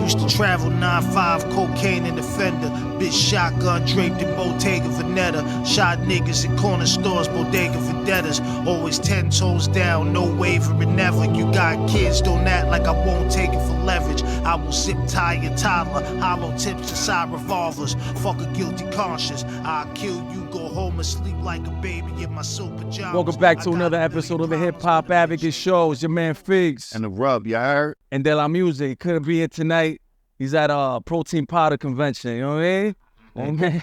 used to travel 9-5, cocaine in the fender. Bitch shotgun draped in Bottega Veneta. Shot niggas in corner stores, Bodega Vendettas. Always 10 toes down, no wavering never. You got kids, don't act like I won't take it for leverage. I will sip tie your toddler, hollow tips inside revolvers. Fuck a guilty conscience, I'll kill you, go home and sleep like a baby in my silk pajamas. Welcome back to another episode of the Hip Hop Advocate Show. It's your man Figs. And the Rub, you heard? And De La Music. Couldn't be here tonight. He's at a protein powder convention, you know what I mean? Okay.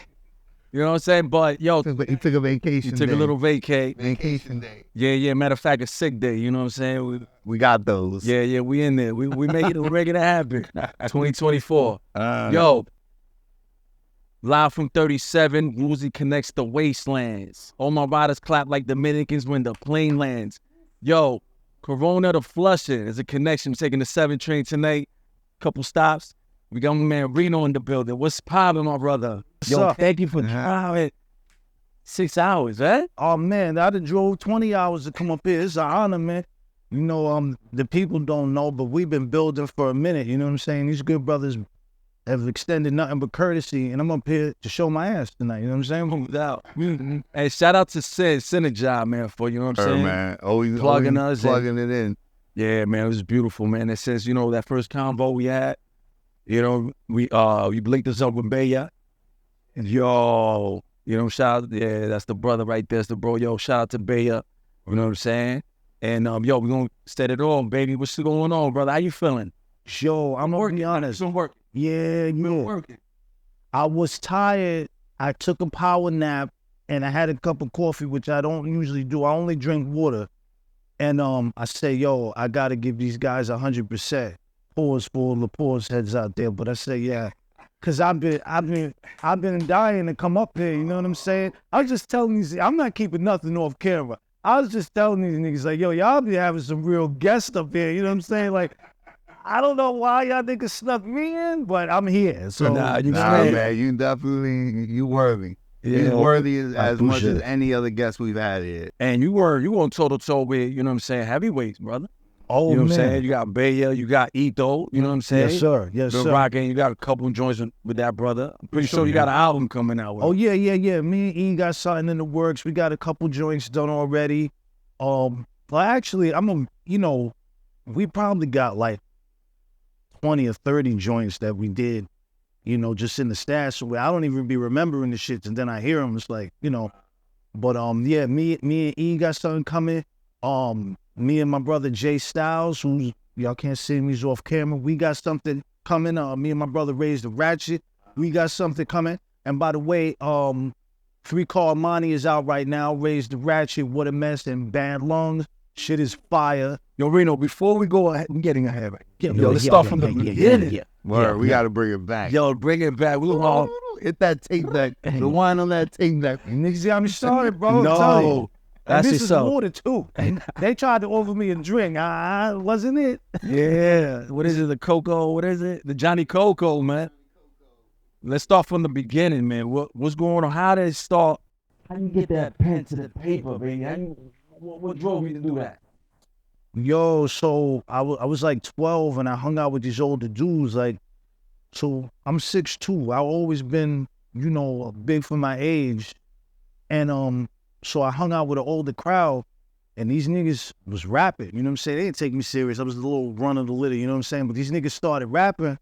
You know what I'm saying? But yo, He took a vacation he took a little vacay. Vacation day. Yeah. Matter of fact, a sick day, you know what I'm saying? We got those. Yeah, we in there. We make it, we're making it happen. 2024. Yo, live from 37, Uzi connects the wastelands. All my riders clap like Dominicans when the plane lands. Yo, Corona to Flushing is a connection. I'm taking the 7 train tonight. Couple stops. We got my man Reno in the building. What's poppin', my brother? Yo, thank you for driving 6 hours, eh? Oh man, I done drove 20 hours to come up here. It's an honor, man. You know, the people don't know, but we've been building for a minute. You know what I'm saying? These good brothers have extended nothing but courtesy, and I'm up here to show my ass tonight. You know what I'm saying? Without. Hey, shout out to Synergy, man, for, you know what I'm saying? Man, always plugging us. Plugging it in. Yeah, man, it was beautiful, man. And since, you know, that first convo we had, you know, we linked us up with Baya. And yo, you know, shout out, yeah, that's the brother right there. That's the bro. Yo, shout out to Baya. You know what I'm saying? And yo, we're gonna set it on, baby. What's going on, brother? How you feeling? Yo, I'm gonna be honest. Been working. Yeah. Working. I was tired. I took a power nap and I had a cup of coffee, which I don't usually do. I only drink water. And I say, yo, I gotta give these guys 100%. Pause for all the pause heads out there, but I say, yeah, cause I've been dying to come up here. You know what I'm saying? I was just telling these, I'm not keeping nothing off camera. I was just telling these niggas like, yo, y'all be having some real guests up here. You know what I'm saying? Like, I don't know why y'all niggas snuck me in, but I'm here. So nah, man, you definitely you worthy. Yeah, He's worthy as much as any other guest we've had here. And you on toe with, you know what I'm saying, heavyweights, brother. Oh, you know man. what I'm saying? You got Baya, you got Ito, you know what I'm saying? Yes, sir. Yes, Been sir. rocking, you got a couple of joints with that brother. I'm pretty sure you got an album coming out with Oh, him. yeah. Me and E got something in the works. We got a couple joints done already. Well, actually, we probably got like 20 or 30 joints that we did, you know, just in the stash. So I don't even be remembering the shits, and then I hear them. It's like, you know, but yeah, me and E got something coming. Me and my brother J.Stylez, who's y'all can't see him, he's off camera. We got something coming. Me and my brother Raised the Ratchet. We got something coming. And by the way, 3-Car Money is out right now. Raised the Ratchet, What a Mess, and Bad Lungs. Shit is fire. Yo, Reno, before we go ahead, I'm getting ahead. Let's start from the beginning. We got to bring it back. Yo, bring it back. We'll all hit that tape deck. The wine on that tape deck. Niggas, I'm sorry, bro. No. And That's this is water too. They tried to offer me a drink. Wasn't it? Yeah. What is it? The Coco? What is it? The Johnny Coco, man. Let's start from the beginning, man. What's going on? How did it start? How you get that pen to the paper, baby? What drove you to do that? Yo, so I was like 12 and I hung out with these older dudes. Like, so I'm 6'2". I've always been, you know, big for my age. And so I hung out with an older crowd, and these niggas was rapping, you know what I'm saying? They didn't take me serious. I was the little run of the litter, you know what I'm saying? But these niggas started rapping,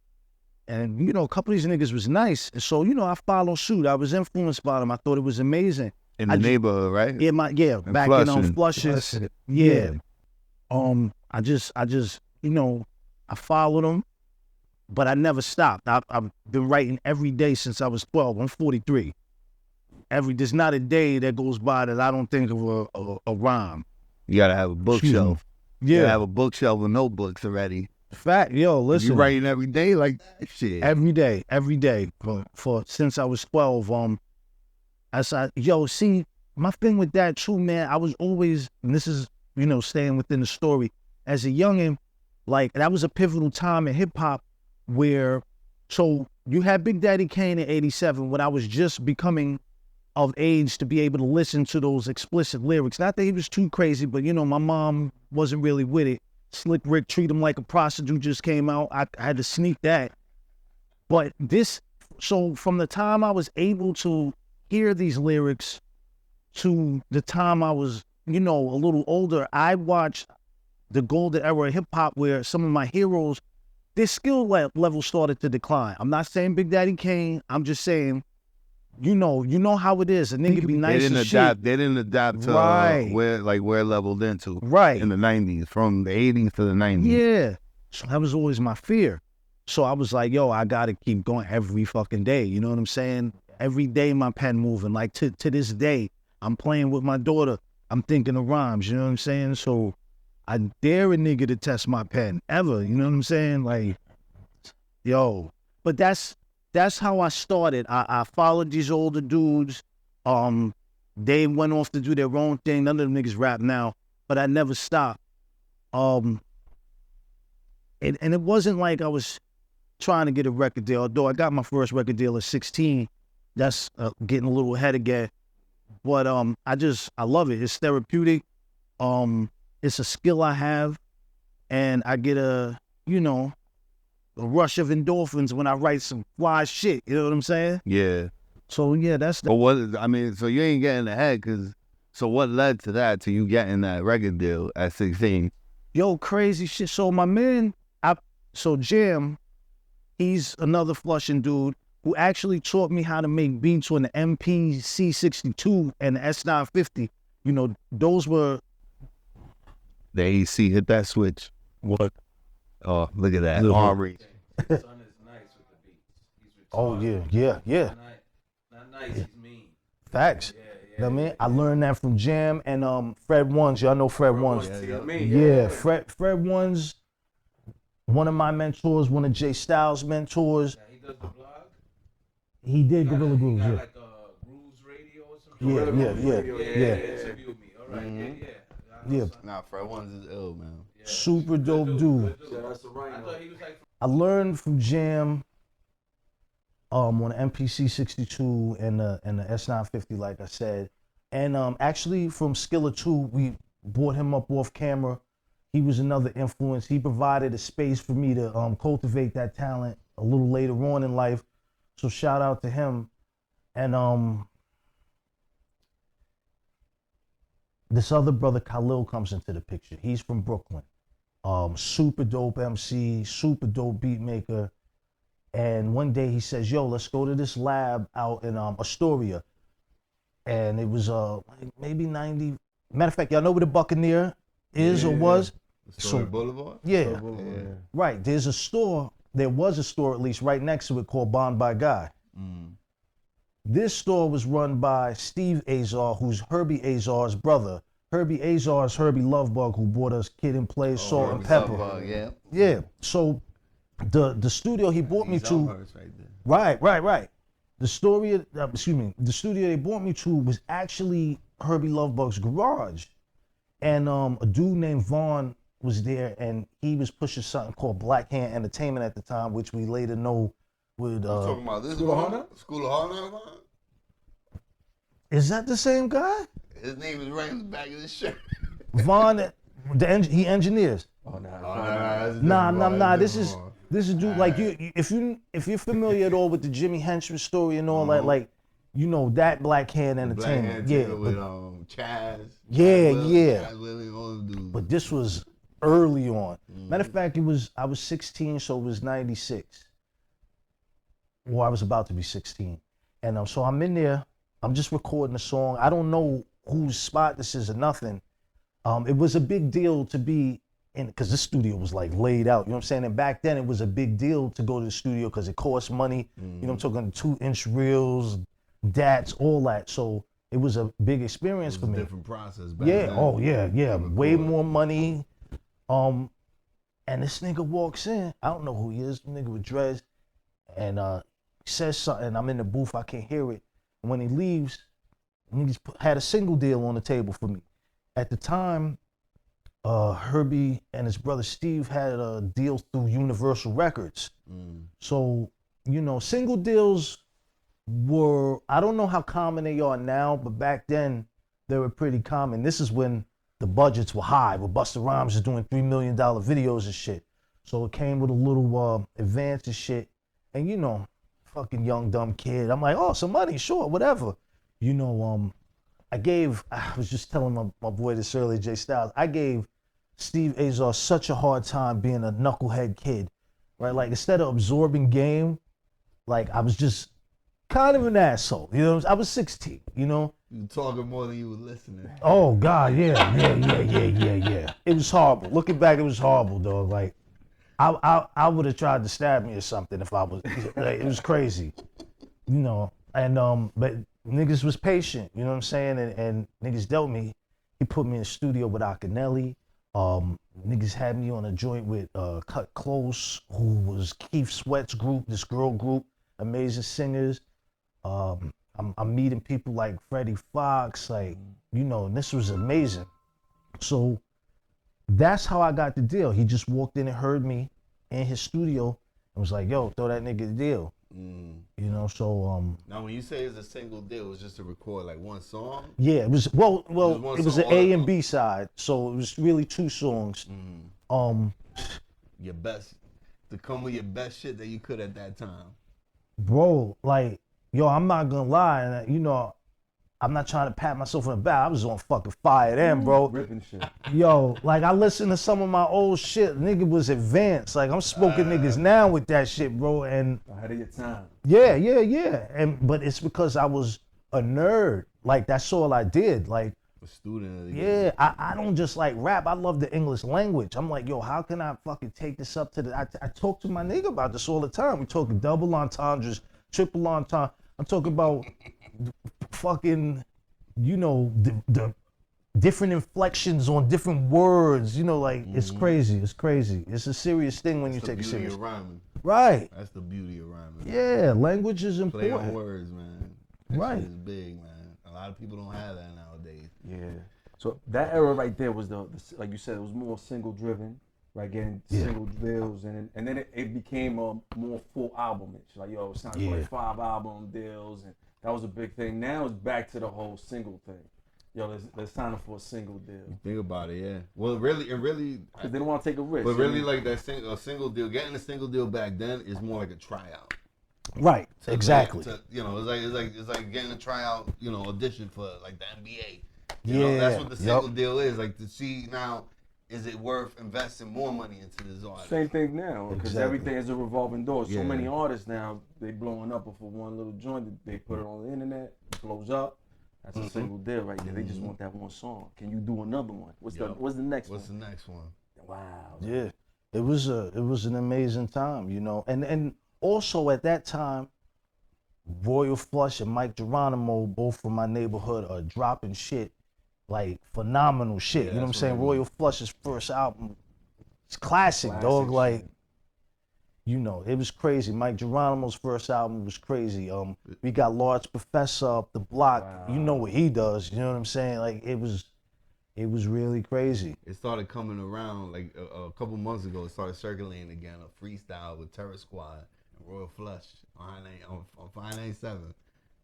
and, you know, a couple of these niggas was nice. And so, you know, I followed suit. I was influenced by them. I thought it was amazing. In the neighborhood, right? Yeah, back in Flushing. Yeah. I just, you know, I followed them, but I never stopped. I've been writing every day since I was 12. I'm 43. There's not a day that goes by that I don't think of a rhyme. You gotta have a bookshelf. Yeah. You gotta have a bookshelf with notebooks already. Fact, yo, listen. You writing every day like that shit. Every day. For since I was 12. See, my thing with that too, man, I was always, and this is, you know, staying within the story, as a youngin', like, that was a pivotal time in hip hop where, so you had Big Daddy Kane in 87 when I was just becoming of age to be able to listen to those explicit lyrics. Not that he was too crazy, but, you know, my mom wasn't really with it. Slick Rick, Treat Him Like a Prostitute just came out. I had to sneak that. But so from the time I was able to hear these lyrics to the time I was, a little older, I watched the golden era of hip hop where some of my heroes, their skill level started to decline. I'm not saying Big Daddy Kane. I'm just saying, you know how it is. A nigga be nice as shit. They didn't adapt to where it leveled into. Right. In the 90s, from the 80s to the 90s. Yeah. So that was always my fear. So I was like, yo, I got to keep going every fucking day. You know what I'm saying? Every day my pen moving. Like to this day, I'm playing with my daughter. I'm thinking of rhymes. You know what I'm saying? So I dare a nigga to test my pen ever. You know what I'm saying? Like, yo. But that's how I started. I followed these older dudes. They went off to do their own thing. None of them niggas rap now, but I never stopped. And it wasn't like I was trying to get a record deal, although I got my first record deal at 16. That's getting a little ahead again. But I love it. It's therapeutic. It's a skill I have, and I get a rush of endorphins when I write some fly shit. You know what I'm saying? Yeah. So yeah, that's the. But so you ain't getting ahead, so what led to that, to you getting that record deal at 16? Yo, crazy shit. So my man, Jam, he's another Flushing dude who actually taught me how to make beats on the MPC62 and the S950. Those were. The AC hit that switch. What? Oh, look at that. Son Henri. is nice with the beats. Oh yeah. Not nice, he's mean. Facts. You know what I mean? I learned that from Jam and Fred Ones. Y'all know Fred Ones. Yeah. Fred Ones, one of my mentors, one of J.Stylez mentors. Yeah, he does the blog. He did Gorilla Grooves, He yeah. got like Grooves Radio or something. Yeah. Interviewed me. All right. Yeah. Nah, Fred Ones is ill, man. Yeah. Super dope dude. I thought he was like. I learned from Jam on the MPC 62 and the S950, like I said. And actually from Skilla 2, we brought him up off camera. He was another influence. He provided a space for me to cultivate that talent a little later on in life. So shout out to him. And this other brother, Khalil, comes into the picture. He's from Brooklyn. Super dope MC, super dope beat maker. And one day he says, yo, let's go to this lab out in Astoria. And it was maybe 90. Matter of fact, y'all know where the Buccaneer is or was? Astoria Boulevard? Yeah. Right. There was a store at least right next to it called Bond by Guy. This store was run by Steve Azar, who's Herbie Azar's brother. Herbie Azar is Herbie Lovebug, who brought us Kid and Play, Salt and Pepper. Lovebug, yeah. So the studio he brought me to, right. The studio they brought me to was actually Herbie Lovebug's garage, and a dude named Vaughn was there, and he was pushing something called Black Hand Entertainment at the time, which we later know would. Talking about this School of Hard Knocks? Is that the same guy? His name is right in the back of his shirt. Vaughn, he engineers. Oh, Nah. This is dude like you. If you're familiar at all with the Jimi Hendrix story and all that, like that Black Hand Entertainment. With Chaz. Yeah. All them dudes. But this was early on. Matter of fact, I was 16, so it was 96. Or I was about to be 16, and so I'm in there. I'm just recording a song. I don't know whose spot this is or nothing. It was a big deal to be in, because this studio was like laid out, you know what I'm saying? And back then it was a big deal to go to the studio because it cost money. I'm talking 2-inch reels, DATs, all that. So it was a big experience for me. Different process back then. Yeah. Way more money. And this nigga walks in. I don't know who he is, nigga with dreads. And he says something. I'm in the booth, I can't hear it. And when he leaves, he had a single deal on the table for me. At the time, Herbie and his brother Steve had a deal through Universal Records. So, single deals were, I don't know how common they are now, but back then they were pretty common. This is when the budgets were high, where Busta Rhymes is doing $3 million videos and shit. So it came with a little advance and shit. And you know, fucking young dumb kid. I'm like, oh, some money, sure, whatever. You know, I was just telling my boy this earlier, J.Stylez, I gave Steve Azar such a hard time being a knucklehead kid, right? Like instead of absorbing game, like I was just kind of an asshole. You know, I was 16. You know. You talking more than you were listening. Oh God, yeah. It was horrible. Looking back, it was horrible, dog. Like I would have tried to stab me or something if I was. Like, it was crazy, you know. And but niggas was patient. You know what I'm saying? And niggas dealt me. He put me in the studio with Akinelli. Niggas had me on a joint with Cut Close, who was Keith Sweat's group, this girl group, amazing singers. I'm meeting people like Freddie Fox, like, you know, and this was amazing. So that's how I got the deal. He just walked in and heard me in his studio and was like, yo, throw that nigga the deal. You know, so Now when you say it's a single deal, it was just to record like one song? yeah, it was it was an A and B side, so it was really 2 songs. Your best, to come with your best shit that you could at that time. Bro, like, yo, I'm not gonna lie, and you know, I'm not trying to pat myself on the back. I was on fucking fire then, bro. Ripping shit. Yo, like I listened to some of my old shit. Nigga was advanced. Like I'm smoking niggas now with that shit, bro. And Ahead of your time. yeah. But it's because I was a nerd. Like that's all I did. Like A student of the yeah, I don't just like rap. I love the English language. I'm like, yo, how can I fucking take this up to the? I talk to my nigga about this all the time. We talking double entendres, triple entendre. I'm talking about fucking, you know, the different inflections on different words. You know, like it's crazy. It's crazy. It's a serious thing when you take it serious. Of rhyming. Right. That's the beauty of rhyming. Yeah, language is Play important. on words, man. That Right. shit is big, man. A lot of people don't have that nowadays. Yeah. So that era right there was the like you said, it was more single driven, right? Getting single deals, and then it became a more full album. It's like, yo, it's not like 5 album deals, and that was a big thing. Now it's back to the whole single thing. Yo, let's sign up for a single deal. Think about it, yeah. Well, really, Because they don't want to take a risk. but really, like that a single deal, getting a single deal back then is more like a tryout. Right. Exactly. You know, it's like getting a tryout, you know, audition for like the NBA. You know, that's what the single deal is. Like to see now, is it worth investing more money into this artist? Same thing now, because everything is a revolving door. So Yeah. many artists now, they blowing up for one little joint. They put it on the internet, it blows up. That's a single deal right there. They just want that one song. Can you do another one? What's the next one? What's the next one? Wow. Yeah, it was an amazing time, you know, and also at that time, Royal Flush and Mike Geronimo, both from my neighborhood, are dropping shit, like phenomenal shit. You know what I'm saying? Royal Flush's first album, it's classic, dog. shit. Like, you know, it was crazy. Mike Geronimo's first album was crazy. We got Large Professor up the block. You know what he does. You know what I'm saying? Like, it was really crazy. It started coming around like a couple months ago. It started circulating again. A freestyle with Terror Squad and Royal Flush on 597.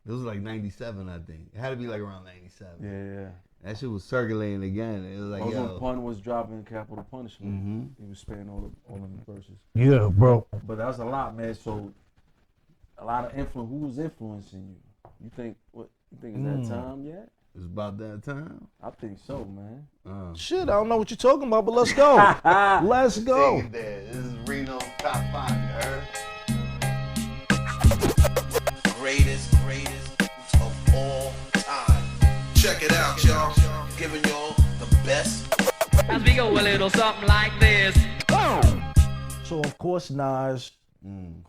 This was like 97, I think. It had to be like around 97. Yeah. That shit was circulating again. It was like, Also, yo. Pun was dropping Capital Punishment. He was spitting all them verses. Yeah, bro. But that was a lot, man. So a lot of influence. Who was influencing you? You think it's that time yet? It's about that time. I think so, man. Shit, I don't know what you're talking about, but let's go. Let's go. Take it there. This is Reno Top 5, you heard? Greatest of all time. Check it out, y'all. Giving y'all the best. As we go a little something like this. So of course Nas, I'm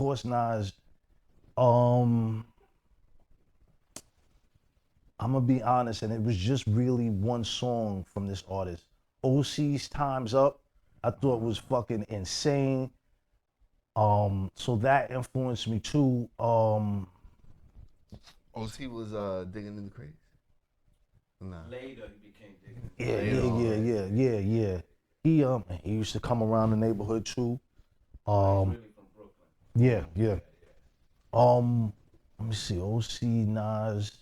gonna be honest, and it was just really one song from this artist. OC's Time's Up, I thought was fucking insane. So that influenced me too. OC was digging in the crates. Nah. Later he became Yeah. He used to come around the neighborhood too. really from Brooklyn. Yeah. Let me see, OC, Nas.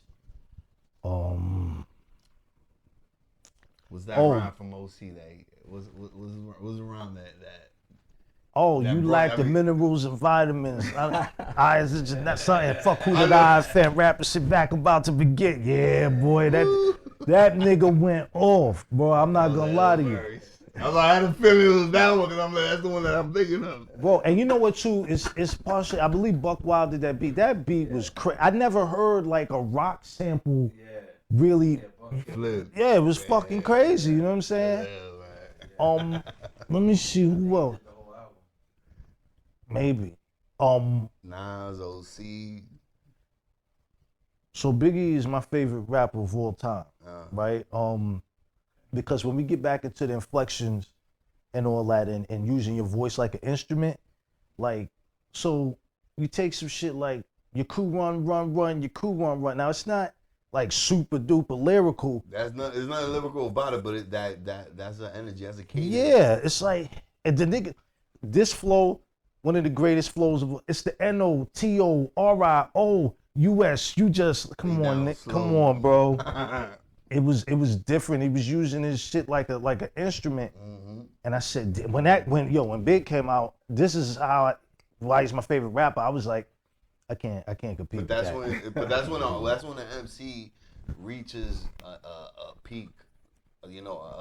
Was that rhyme from OC that was around that? Oh, That you brought lack the every- minerals and vitamins. I is just not something. Fuck who did I offend? Rapper sit back about to begin. Yeah, boy, that nigga went off, bro. I'm not gonna lie to you. I had a feeling it was that one because I'm like, that's the one that I'm thinking of. Bro, and you know what too? It's partially. I believe Buck Wild did that beat. That beat was crazy. I never heard like a rock sample really. Flip. Yeah, it was fucking crazy. You know what I'm saying? Yeah, man. Let me see who else. Maybe. Nas, OC. So Biggie is my favorite rapper of all time, right? Because when we get back into the inflections and all that, and using your voice like an instrument, like, so you take some shit like your crew run, your crew run. Now it's not like super duper lyrical. It's not lyrical about it, but that's an energy, that's a cadence. Yeah, it's like, and the nigga, this flow, one of the greatest flows of, it's the NOTORIOUS. You just come on, Nick, come on, bro. It was different. He was using his shit like an instrument. Mm-hmm. And I said, when Big came out, this is why he's my favorite rapper. I was like, I can't compete. But that's with that. when the MC reaches a peak, a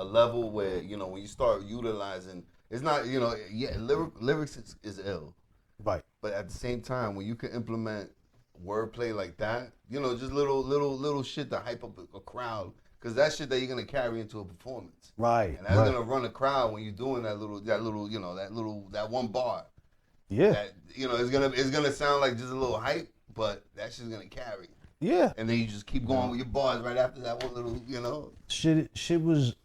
level where when you start utilizing, it's not lyrics is ill, Right. but at the same time when you can implement wordplay like that, just little shit to hype up a crowd, because that shit that you're gonna carry into a performance. Right. And that's gonna run a crowd when you're doing that one bar. Yeah. That, it's gonna sound like just a little hype, but that shit's gonna carry. Yeah. And then you just keep going with your bars right after that one little, Shit was,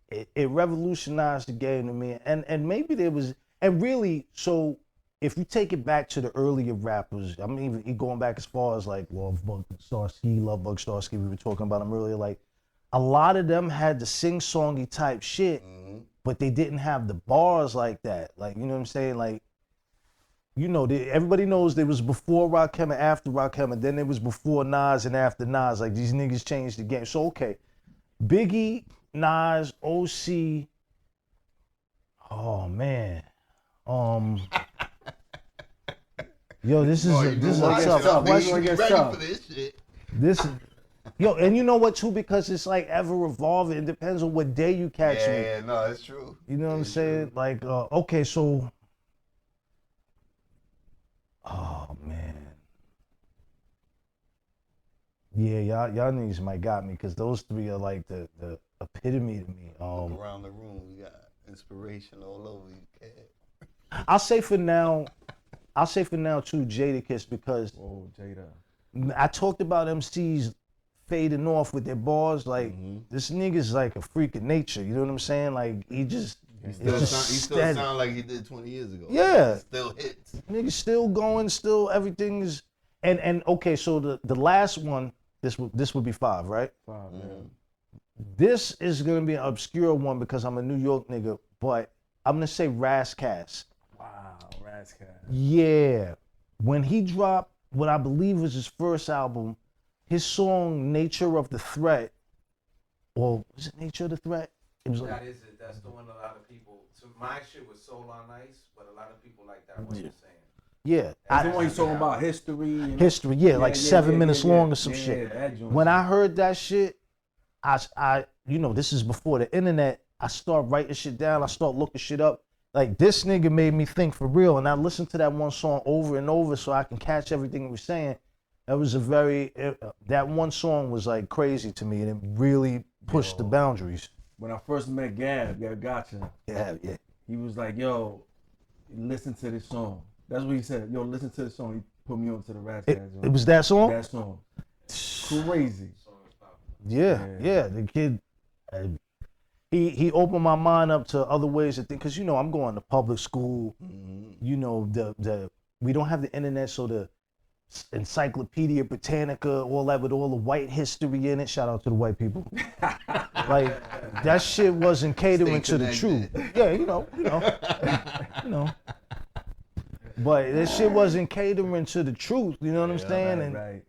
it revolutionized the game to me. And maybe there was, and really, so if you take it back to the earlier rappers, I mean, even going back as far as like Lovebug Starsky, we were talking about him earlier, like a lot of them had the sing-songy type shit, but they didn't have the bars like that. Like, you know what I'm saying? Like, everybody knows there was before Rakim and after Rakim, and then there was before Nas and after Nas. Like, these niggas changed the game. So, okay, Biggie, Nas, OC, oh man. Yo, this is a tough question. This is, and you know what too? Because it's like ever evolving. It depends on what day you catch me. Yeah, no, it's true. You know what I'm saying? Like, okay, so, oh man, yeah, y'all niggas might got me, because those three are like the epitome to me. Look around the room, we got inspiration all over you, kid. I'll say for now too, Jadakiss, because I talked about MCs fading off with their bars. Like, this nigga's like a freak of nature. You know what I'm saying? Like, he still sound like he did 20 years ago. Yeah. He still hits. Nigga's still going, still everything is, and okay, so the last one, this would be 5, right? 5, man. This is gonna be an obscure one because I'm a New York nigga, but I'm gonna say Razzcast. Wow, Razzcast. Yeah. When he dropped what I believe was his first album, his song Nature of the Threat, or was it Nature of the Threat? It was like, That is it. That's the one a lot of people. So my shit was Soul on Ice, but a lot of people like that one you're saying. yeah. That's the one he's talking about history. History, yeah, like 7 minutes long or some shit. That joint. When I heard that shit, I this is before the internet. I start writing shit down. I start looking shit up. Like, this nigga made me think for real, and I listened to that one song over and over so I can catch everything he was saying. That was that one song was like crazy to me, and it really pushed the boundaries. When I first met Gab Gotcha. Yeah. He was like, yo, listen to this song. That's what he said. Yo, listen to this song. He put me onto the Razzcast. It was that song? That song. Crazy. Yeah. The kid, he opened my mind up to other ways to think, because I'm going to public school. We don't have the internet, so the Encyclopedia Britannica, all that with all the white history in it. Shout out to the white people. Like, that shit wasn't catering to the truth. Yeah, you know. But that shit wasn't catering to the truth. You know what I'm saying? Right.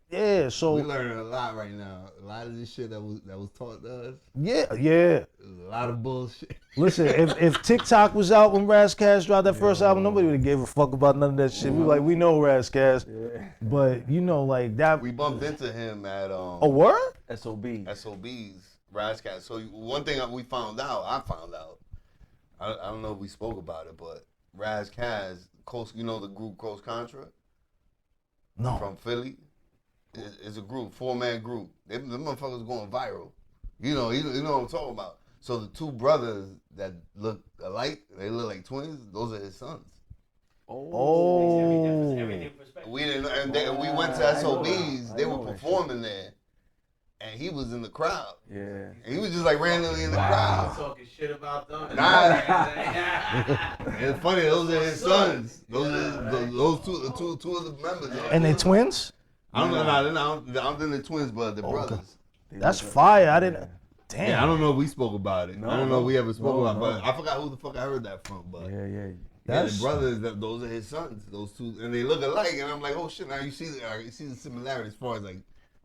So we're learning a lot right now. A lot of this shit that was taught to us. Yeah. A lot of bullshit. Listen, if TikTok was out when Razzcast dropped that first album, nobody would have gave a fuck about none of that shit. We like, we know Razzcast, but you know, like that. We bumped into him at A word? SOB. SOB's Razzcast. So one thing I found out, I don't know if we spoke about it, but Razzcast, you know the group Coast Contra? No. From Philly? It's a group, 4-man group. Them motherfuckers going viral. You know what I'm talking about. So the two brothers that look alike, they look like twins, those are his sons. Oh. We didn't know, and we went to SOB's, they were performing there. And he was in the crowd. Yeah. And he was just like randomly in the crowd. Talking shit about them. Nah. It's funny, those are his sons. Those two of the members. And they twins? I don't know. I don't think they're twins, but they're brothers. That's fire. I didn't. Damn. Yeah, I don't know if we spoke about it. I don't know if we ever spoke about it, but I forgot who the fuck I heard that from. But yeah, the brothers, those are his sons. Those two, and they look alike. And I'm like, oh shit! Now you see the similarity as far as like,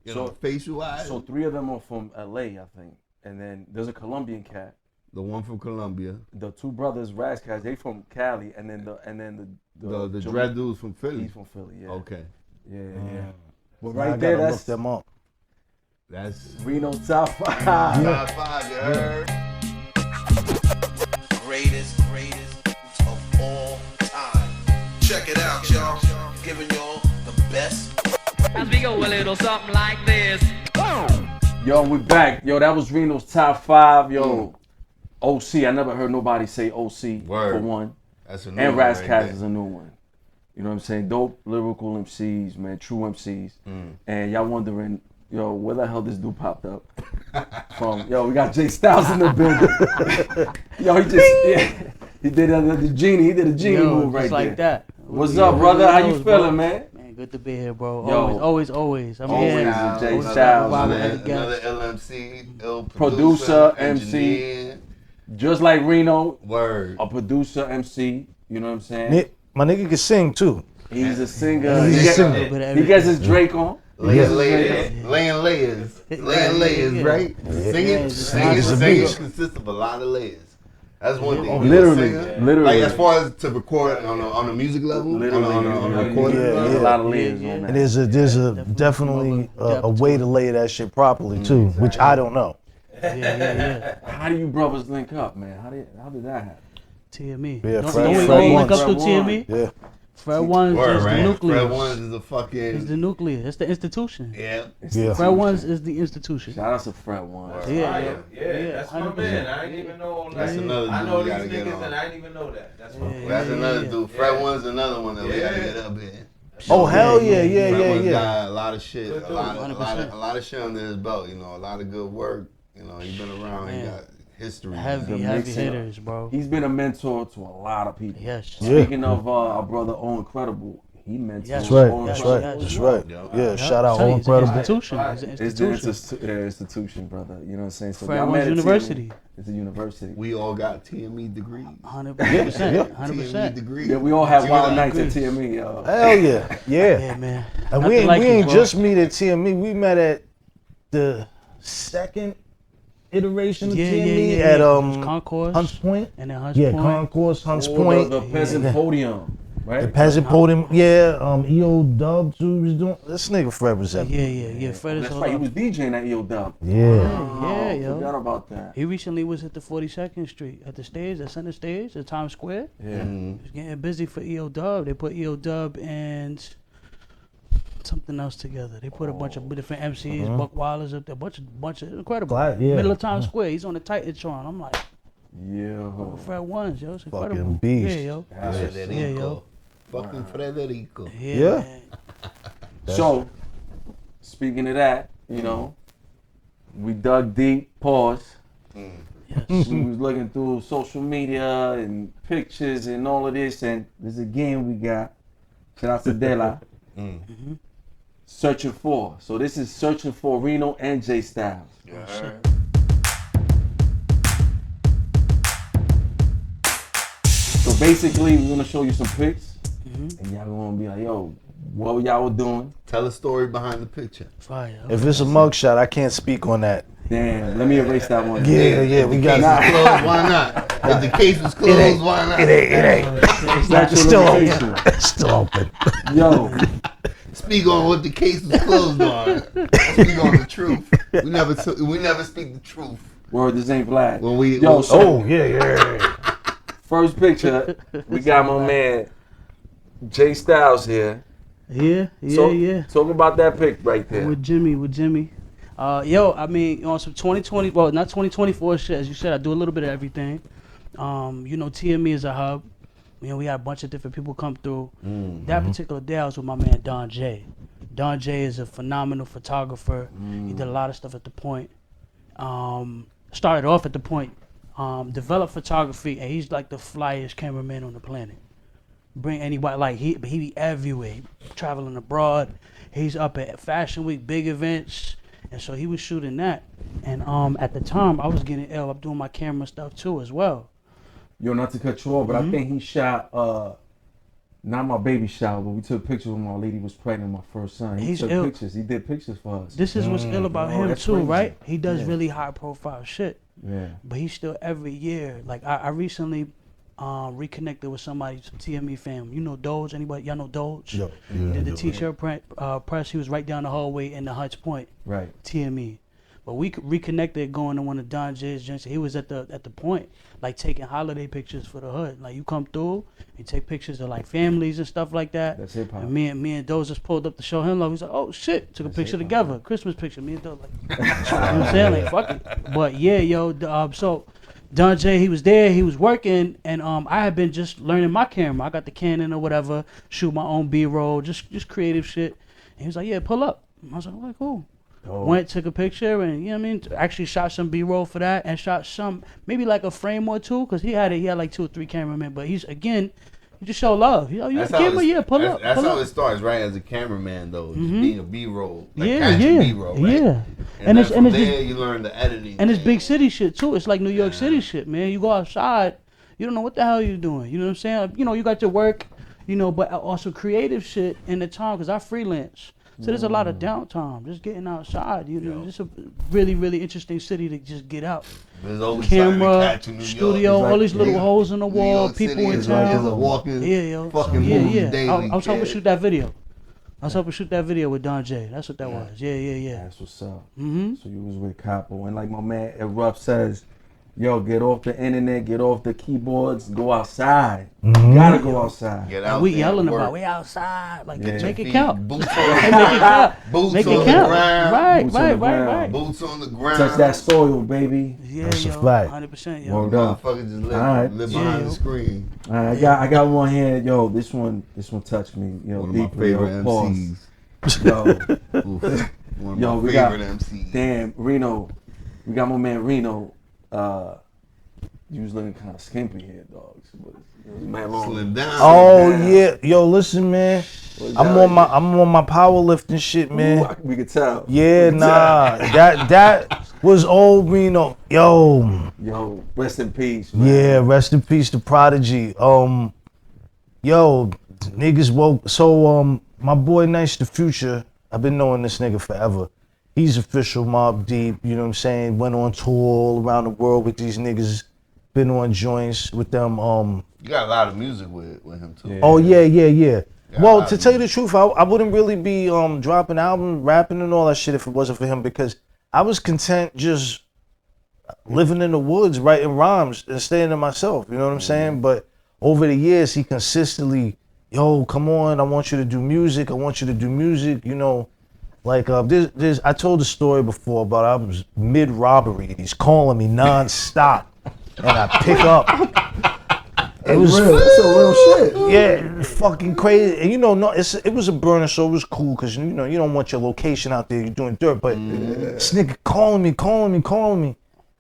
you know, facial eyes. So 3 of them are from LA, I think, and then there's a Colombian cat. The one from Colombia. The 2 brothers, Razzcast, they from Cali, and then the dread dude's from Philly. He's from Philly, yeah. Okay. Yeah. But So right there, that's look them up. That's Reno top 5. top 5, you heard? Greatest of all time. Check it out, y'all. Giving y'all the best. As we go a little something like this. Yo, we back. Yo, that was Reno's top 5. Yo, OC. I never heard nobody say OC for one. That's a new and one. Razzcast right is a new one. You know what I'm saying? Dope lyrical MCs, man. True MCs. And y'all wondering, yo, where the hell this dude popped up from? Yo, we got J.Stylez in the building. Yo, he did the genie. He did a genie move right like there. that. What's up, brother? How you feeling, man? Man, good to be here, bro. Yo. Always. I'm here. J.Stylez, another LMC, producer, MC. engineer. Just like Reno, Word. a producer, MC. You know what I'm saying? My nigga can sing too. He's a singer. He's a singer. He gets his Drake on. Laying layers, right? Singing consists of a lot of layers. That's one thing. Literally. Like as far as to record on a music level, on a recording, a lot of layers on that. And there's a definitely a way to lay that shit properly too, which I don't know. Yeah. How do you brothers link up, man? How did that happen? TME. Yeah, Don't Fred we link up through TME? Yeah. Fred Ones is the nucleus. Fred Ones is a fucking. It's the nucleus. It's the institution. Yeah. Fred Ones is the institution. Shout out to Fred Ones. Yeah. That's my man. I didn't even know that. That's another dude I know we these gotta get niggas on. and I didn't even know that. That's my man. That's another dude. Fred Ones is another one that we gotta get up here. Oh hell yeah. Fred Ones got a lot of shit, a lot of shit under his belt. You know, a lot of good work. You know, he's been around. He got history. Heavy hitters, bro. He's been a mentor to a lot of people. Yes. Speaking of our brother, Oh Incredible, he mentored. Yes. That's right. Yeah, shout out All Incredible. It's an institution. It's the institution, brother. You know what I'm saying? So Fred Ones University. It's a university. We all got TME degrees. 100%. TME 100%. degrees. Yeah, we all have wild nights at TME, yo. Hell yeah. Yeah, man. And we ain't just meet at TME. We met at the second iteration of TME at Concourse, Hunts Point. And then Hunts Point. Concourse, Hunts Point. The peasant podium, right? The peasant podium, EO Dub too was doing. This nigga Fred was at. Yeah. Fred is That's right. He was DJing at EO Dub. Yeah, yo. Forgot about that. He recently was at the 42nd Street at the stage, the center stage, at Times Square. Yeah. He was getting busy for EO Dub. They put EO Dub and something else together. They put a bunch of different MCs, Buck Wilders up there, bunch of incredible. Middle of Times Square. He's on the Titantron. I'm like, Fred Ones, yo. It's incredible. Fucking beast. Yeah, yo. Federico. yo. Fucking Federico. Yeah. Man. So, speaking of that, you know, we dug deep, pause. Yes. We was looking through social media and pictures and all of this, and this again we got, shout out to Dela, Searching For. So this is Searching For Reno and J.Stylez. So basically, we're gonna show you some pics, and y'all gonna be like, yo, what y'all were doing? Tell the story behind the picture. Fire. If it's a mugshot, I can't speak on that. Damn, let me erase that one. Yeah, we got Case was closed, why not? If the case was closed, why not? It ain't. Statute It's of still limitation. open. It's still open. Yo, Speak on what the case was closed on. Speak on the truth. We never speak the truth. word, this ain't Vlad. When we Yo, so Yeah. first picture, we got my man J.Stylez here. Yeah. Talk about that pic right there. With Jimmy. I mean, on some 2020, well, not 2024 shit, as you said, I do a little bit of everything. TME is a hub. We had a bunch of different people come through. That particular day, I was with my man Don J. Don J is a phenomenal photographer. He did a lot of stuff at The Point. Started off at The Point. Developed photography, and he's like the flyest cameraman on the planet. Bring anybody, like he be everywhere. He traveling abroad. He's up at Fashion Week, big events. And so he was shooting that. And at the time, I was getting ill. I'm doing my camera stuff too as well. Yo, not to cut you off, but I think he shot, not my baby shower, but we took pictures when my lady was pregnant, my first son. He took pictures. He did pictures for us. This is what's ill about him too, crazy. right? He does really high profile shit. Yeah. But he still every year, like I recently reconnected with somebody, some TME fam. You know Doge? Anybody? Y'all know Doge? Yo, He did the t-shirt press. He was right down the hallway in the Hutch Point. Right. TME. But we reconnected going to one of Don J's joints. He was at the Point, like taking holiday pictures for the hood. Like you come through, you take pictures of like families and stuff like that. That's hip hop. And me and Doge just pulled up to show him love. He's like, oh shit, took a picture together, Christmas picture. Me and Doge like, you know what I'm saying? Like fuck it. But yeah, so Don J, he was there, he was working, and I had been just learning my camera. I got the Canon or whatever, shoot my own B-roll, just creative shit. And he was like, yeah, pull up. I was like, all right, cool. Went, took a picture, and you know what I mean? Actually shot some B-roll for that, and shot some, maybe like a frame or two, because he had like 2 or 3 cameramen, but he just show love. You got a camera? Yeah, pull up. That's how it starts, right? As a cameraman, though, just being a B-roll. Like Yeah. B-roll, right? Yeah. And then from it's there, you learn the editing. And it's big city shit, too. It's like New York City shit, man. You go outside, you don't know what the hell you're doing. You know what I'm saying? You got your work, but also creative shit in the time, because I freelance. So there's a lot of downtime, just getting outside. Just a really, really interesting city to just get out. There's always Camera, studio, all these little holes in the wall, people in town. I was helping shoot that video. With Don J. That's what that was. Yeah. That's what's up. So you was with Capo, and like my man Erupt says, yo, get off the internet, get off the keyboards, go outside. You gotta go outside. Get out We there yelling and work. about we outside. Like Yeah. make it count. Boots on Make it count. Boots Make on it the count. ground. Right. Boots on the ground. Touch that soil, baby. Yeah, That's a yo, fact. 100%, yo. Word up. Motherfucker just Alright. live behind the screen. All right, I got one here. Yo, this one touched me. Yo, One of my deeply. favorite Pause. MCs. Yo, One of Yo, my we got- favorite MCs. damn, Reno. We got my man Reno. You was looking kind of skimpy here, dogs. It was mad long. Slim down. Oh Yeah. yeah, yo, listen, man. I'm on my powerlifting shit, man. Ooh, we could tell. Yeah, We could nah, that was old Reno. Yo, Yo, rest in peace, man. yeah, rest in peace to Prodigy. Yo, niggas woke. So my boy Nice the Future. I've been knowing this nigga forever. He's official Mobb Deep. You know what I'm saying? Went on tour all around the world with these niggas. Been on joints with them. You got a lot of music with him too. Yeah. Oh yeah. Yeah, Well, to tell you the truth, I wouldn't really be dropping albums, rapping and all that shit if it wasn't for him, because I was content just living in the woods, writing rhymes and staying to myself. You know what I'm saying? But over the years, he consistently, yo, come on, I want you to do music. You know, like there's I told the story before about I was mid-robbery and he's calling me nonstop, and I pick up. It was real. That's a real shit. Yeah, fucking crazy. And it was a burner, so it was cool because you don't want your location out there. You're doing dirt, but this nigga calling me.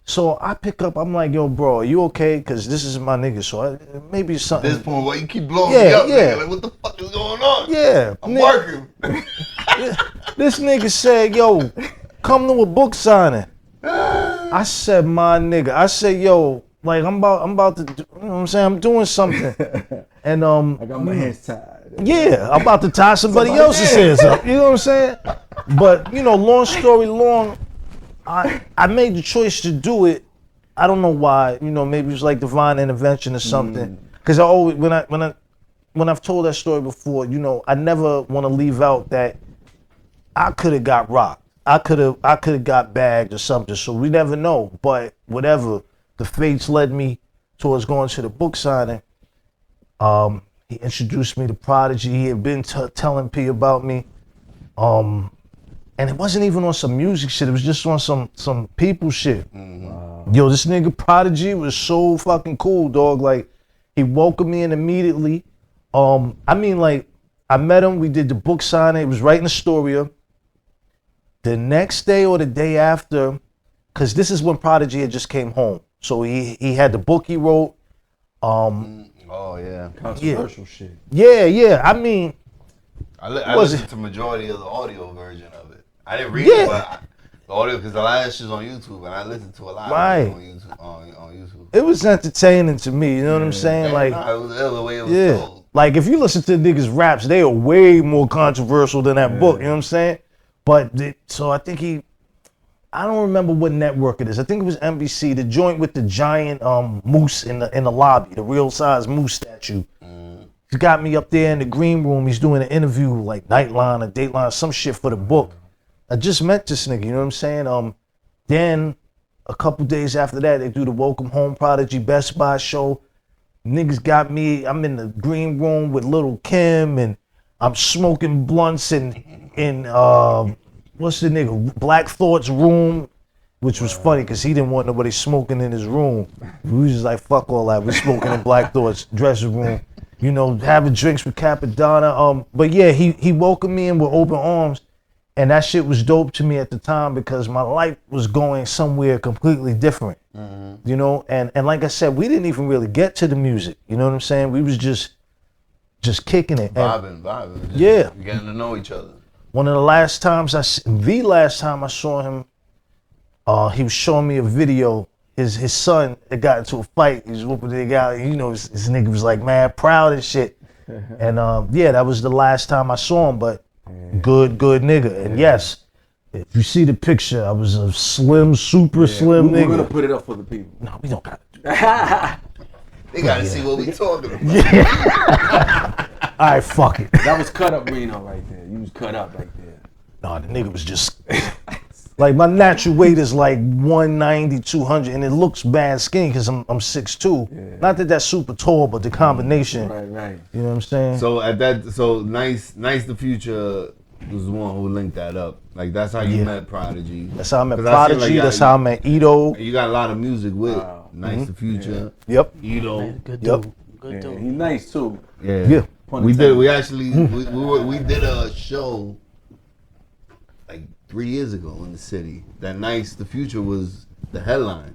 So I pick up. I'm like, yo, bro, are you okay? Because this is my nigga. So maybe it's At something. this point, why you keep blowing me up? Nigga? Like, what the fuck is going on? Yeah, I'm working. This nigga said, yo, come to a book signing. I said, my nigga. I said, yo, like I'm about to do, you know what I'm saying? I'm doing something. And I got my hands tied. yeah, I'm about to tie somebody else's hands up. You know what I'm saying? But long story long, I made the choice to do it. I don't know why. You know, maybe it was like divine intervention or something. Because I always when I've told that story before, you know, I never want to leave out that I could have got rocked. I could have got bagged or something. So we never know. But whatever, the fates led me towards going to the book signing. He introduced me to Prodigy. He had been telling P about me. And it wasn't even on some music shit. It was just on some people shit. Wow. Yo, this nigga Prodigy was so fucking cool, dog. Like, he welcomed me in immediately. I mean, like, I met him. We did the book signing. It was right in Astoria. The next day or the day after, because this is when Prodigy had just came home. So he had the book he wrote. Oh, yeah. Controversial shit. Yeah. I mean, I listened to majority of the audio version of it. I didn't read it, but the audio, because the last shit's on YouTube, and I listened to a lot of it on YouTube. It was entertaining to me, you know what I'm saying? And like, it was the way it was told. Like, if you listen to niggas' raps, they are way more controversial than that book, you know what I'm saying? But, so I think I don't remember what network it is. I think it was NBC, the joint with the giant moose in the lobby, the real size moose statue. He got me up there in the green room. He's doing an interview, like Nightline or Dateline, some shit for the book. I just met this nigga, you know what I'm saying? Then a couple days after that, they do the Welcome Home Prodigy Best Buy show. Niggas got me. I'm in the green room with Little Kim, and I'm smoking blunts in what's the nigga, Black Thought's room, which was funny because he didn't want nobody smoking in his room. We was just like, fuck all that. We're smoking in Black Thought's dressing room. You know, having drinks with Capadonna. But yeah, he welcomed me in with open arms. And that shit was dope to me at the time because my life was going somewhere completely different. You know, and like I said, we didn't even really get to the music. You know what I'm saying? We was just kicking it. Vibing. Yeah. Getting to know each other. One of the last times the last time I saw him, he was showing me a video. His son had got into a fight. He was whooping the nigga out. You know, his nigga was like mad proud and shit. And yeah, that was the last time I saw him, but good nigga. And yes, if you see the picture, I was a slim, super slim nigga. We're gonna put it up for the people. No, we don't gotta do that. They gotta see what we talking about. All right, fuck it. That was cut up Reno right there. You was cut up right there. No, the nigga was just like, my natural weight is like 190, 200, and it looks bad skinny because I'm 6'2". Yeah. Not that that's super tall, but the combination. Right. You know what I'm saying? So Nice the Future was the one who linked that up. Like, that's how you met Prodigy. That's how I met Prodigy. That's how I met Ito. You got a lot of music with Nice the Future. Yep. Ito. Good dude. Good dude. He's nice too. Yeah. We did a show like 3 years ago in the city. That Nice the Future was the headline.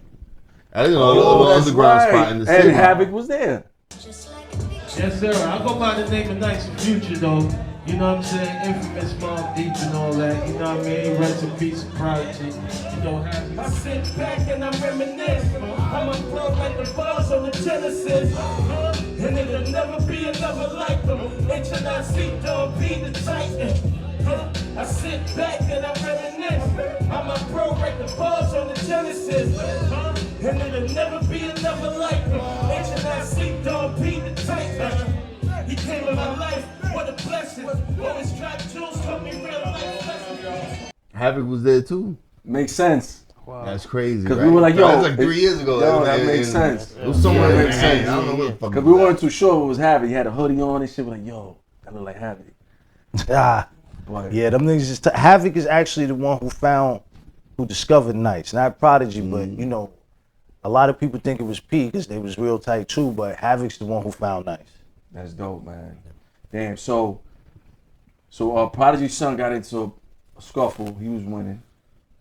I didn't know the underground spot in the city. And Havoc was there. Yes, sir. I go by the name of Nice the Future, though. You know what I'm saying? Infamous Mob Deep and all that. You know what I mean? Rest in peace, Prodigy. You know, I sit back and I reminisce. I'm a pro like the bars on the Genesis. And it'll never be another like them. H&I-C, don't be the Titan. I sit back and I reminisce. I'm a pro like the bars on the Genesis. And it'll never be another like them. H&I-C, don't be the Titan. He came in my life, what a blessing. Always drop jewels, taught me real life lessons. Havoc was there too. Makes sense. Wow. That's crazy. Because we were like, yo, that was like 3 years ago. Yo, that makes sense. It was somewhere that in makes the sense. I don't know what the fuck. Because we weren't too sure what was Havoc. He had a hoodie on and shit. We're like, yo, that look like Havoc. Yeah, them niggas just Havoc is actually the one who discovered Nice, not Prodigy, but you know, a lot of people think it was P because they was real tight too, but Havoc's the one who found Nice. That's dope, man. Damn. So Prodigy's son got into a scuffle. He was winning.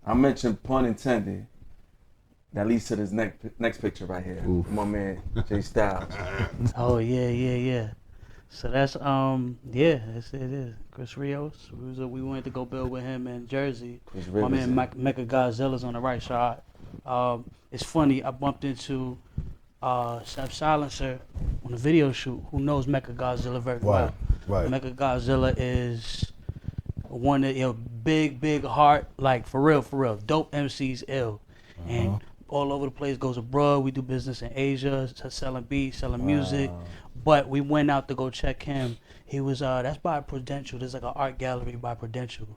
I mentioned, pun intended, that leads to this next picture right here. Oof. My man J.Stylez. Oh yeah. So that's it is. Chris Rios. We wanted to go build with him in Jersey. My man Mecca Godzilla's on the right side. It's funny. I bumped into Chef Silencer on a video shoot who knows Mecca Godzilla very well. Right. Mecca Godzilla is one that big heart, like for real, dope MCs ill, and all over the place, goes abroad. We do business in Asia, selling beats, selling music, but we went out to go check him. He was that's by Prudential. There's like an art gallery by Prudential,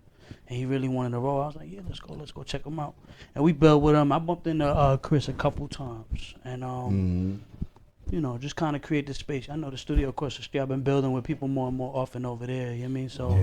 and he really wanted to roll. I was like, yeah, let's go check him out. And we built with him. I bumped into Chris a couple times, and you know, just kind of create the space. I know the studio, of course, I've been building with people more and more often over there. You know what I mean? So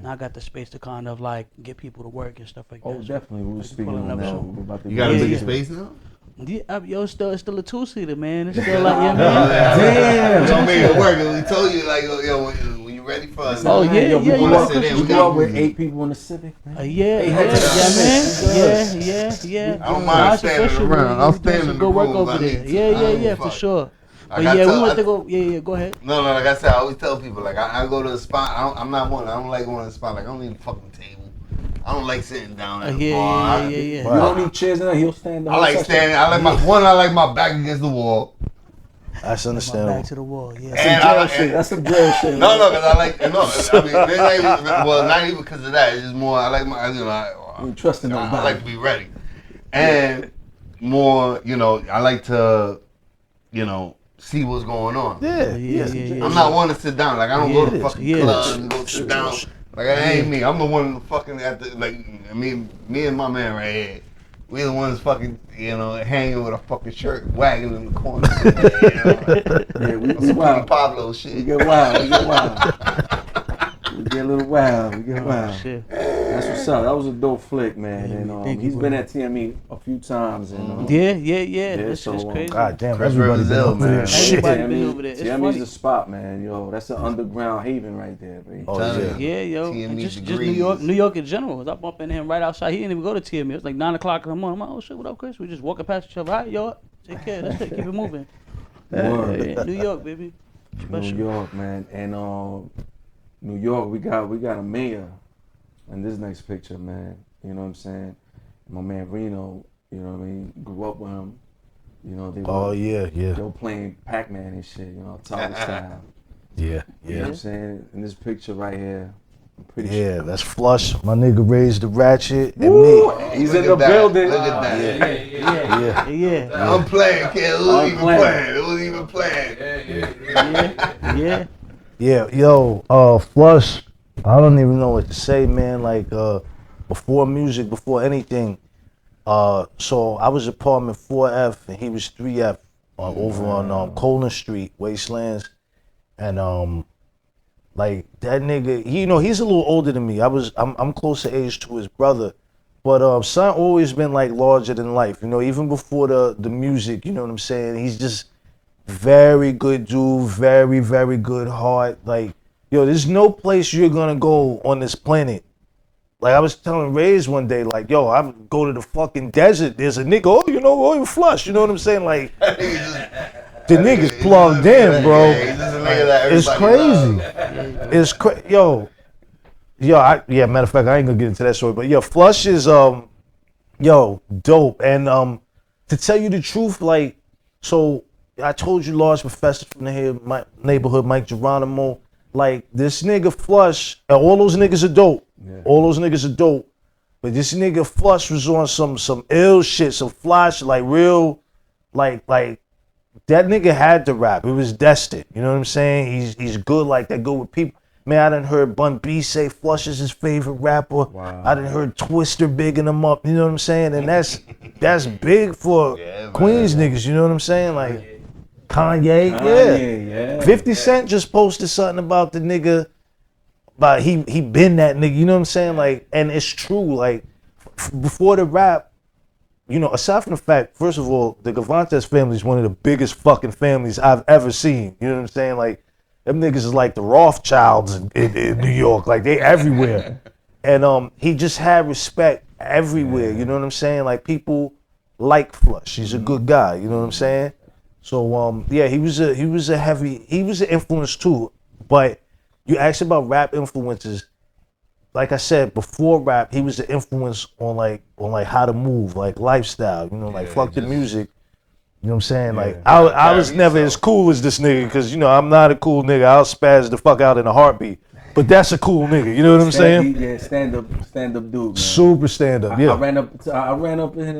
now I got the space to kind of like get people to work and stuff like that. Oh, definitely. We were speaking on that. You got a bigger space now? Yeah, it's still a 2-seater, man. It's still like, you know what I mean? Damn. Don't make it work. We told you, like, yo, when you ready for us. Oh, yeah. We grew up with 8 people in the Civic, man. Yeah, man. I don't mind standing around. I'm standing in the go work room, over there. Yeah, for sure. But yeah, we went to go. Yeah, go ahead. No, like I said, I always tell people, like, I go to the spot. I'm not one. I don't like going to the spot. Like, I don't need a fucking table. I don't like sitting down at the bar. Yeah. You don't need chairs in there. He'll stand. I like standing. I like my back against the wall. That's understandable. Back to the wall. Yeah. That's some jail shit. No, because I like. No, I mean, not even because of that. It's just more. I like my. You trusting nobody. I like to be ready, and more. I like to. See what's going on. Yeah. I'm not one to sit down. Like I don't go to fucking clubs and go sit down. Like that ain't me. I'm the one fucking at the me and my man right here. We the ones fucking hanging with a fucking shirt wagging in the corner. Yeah, we wild. Pablo shit. We get wild. We get a little wild. Shit. That's what's up. That was a dope flick, man. And he's been at TME a few times. And yeah. That's just crazy. God damn, Chris everybody's Rivers ill, over there. man. Shit. Everybody been over there. It's TME's funny. the spot, man. Yo, that's an underground haven right there, baby. Oh, Yeah, yo. TME And just degrees. New York in general. I bumped into him right outside. He didn't even go to TME. It was like 9 o'clock in the morning. I'm like, oh shit, what up, Chris? We just walking past each other. All right, yo, take care. That's it. Keep it moving. Word. New York, baby. Special. New York, man. And New York, we got a mayor in this next picture, man. You know what I'm saying? My man Reno, you know what I mean? Grew up with him. They were, They were playing Pac-Man and shit, Atari style. Yeah. You know what I'm saying? In this picture right here, I'm pretty sure. Yeah, that's Flush. My nigga raised the ratchet and me. He's in the building. Look at that. Yeah. I'm playing, kid. It wasn't even playing. Yeah. Yo, Flush, I don't even know what to say, man. Like, before music, before anything, so I was apartment 4F and he was 3F over on Colin Street, Wastelands. And like that nigga, he's a little older than me. I'm closer age to his brother. But son always been like larger than life, even before the music, you know what I'm saying? He's just very good dude, very, very good heart. Like, there's no place you're gonna go on this planet. Like I was telling Ray's one day, like, yo, I'm go to the fucking desert. There's a nigga, you Flush, you know what I'm saying? Like, the nigga's plugged in, bro. It's crazy. It's crazy. Matter of fact, I ain't gonna get into that story, but Flush is dope. And to tell you the truth, like, so I told you Large Professor from my neighborhood, Mike Geronimo, like this nigga Flush, and all those niggas are dope. Yeah. All those niggas are dope. But this nigga Flush was on some ill shit, some fly shit, like real, like that nigga had to rap. It was destined. You know what I'm saying? He's good like that, good with people. Man, I done heard Bun B say Flush is his favorite rapper. Wow. I done heard Twister bigging him up. You know what I'm saying? And that's big for Queens niggas. You know what I'm saying? Like Kanye. 50 Cent just posted something about the nigga. But he been that nigga. You know what I'm saying? Like, and it's true. Like before the rap, aside from the fact, first of all, the Gavantes family is one of the biggest fucking families I've ever seen. You know what I'm saying? Like, them niggas is like the Rothschilds in New York. Like, they everywhere. And he just had respect everywhere. You know what I'm saying? Like, people like Flush. He's a good guy. You know what I'm saying? So, he was an influence too. But you asked about rap influences. Like I said, before rap, he was the influence on how to move, like lifestyle, like fuck the music. You know what I'm saying? Like I was never as cool as this nigga because I'm not a cool nigga. I'll spaz the fuck out in a heartbeat. But that's a cool nigga. You know what I'm saying? Yeah, stand up dude, man. Super stand up. Yeah. I ran up in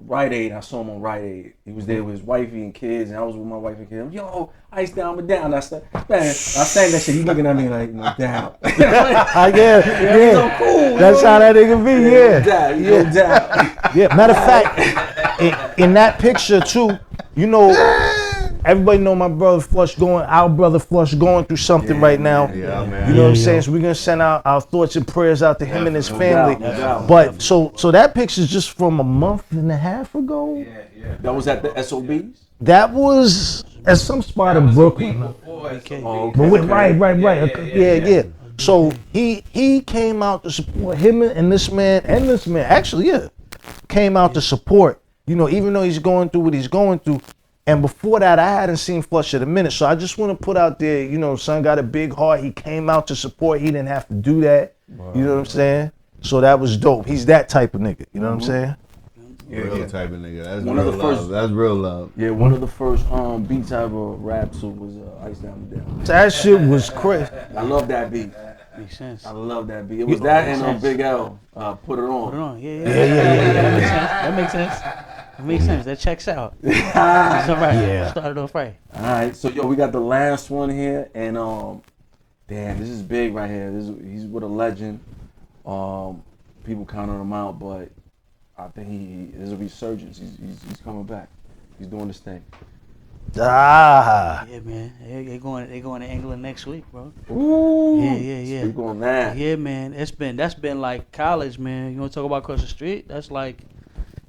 Rite Aid. I saw him on Rite Aid. He was there with his wifey and kids, and I was with my wife and kids. Yo, ice down, but down. I sang that shit. He looking at me like, no doubt. Yeah. So cool. That's how that nigga be. No doubt. Yeah. Matter of fact, in that picture too, you know, everybody know our brother Flush going through something right now. Yeah, man. You know what I'm saying? So we're gonna send our thoughts and prayers out to him and his family. But so that picture's just from a month and a half ago. Yeah. That was at the SOBs? That was at some spot in Brooklyn. Yeah. So he came out to support him and this man. Actually, came out to support. You know, even though he's going through what he's going through. And before that, I hadn't seen Flush in a minute. So I just want to put out there, you know, son got a big heart. He came out to support. He didn't have to do that. You know what I'm saying? So that was dope. He's that type of nigga. You know what I'm saying? Real type of nigga. That's One real of the love. first- That's real love. Yeah, one of the first beats I ever rapped to was Ice Down the Down. That shit was crazy. I love that beat. Makes sense. I love that beat. It was that and Big L, Put It On. Put it on. Yeah. That makes sense. That makes sense. That checks out. That's all right. Yeah. Started off right. All right, so we got the last one here, and damn, this is big right here. He's with a legend. People counting him out, but I think there's a resurgence. He's coming back. He's doing this thing. Ah. Yeah, man. They going to England next week, bro. Ooh. Yeah. Speak on that. Yeah, man. That's been like college, man. You want to talk about across the street? That's like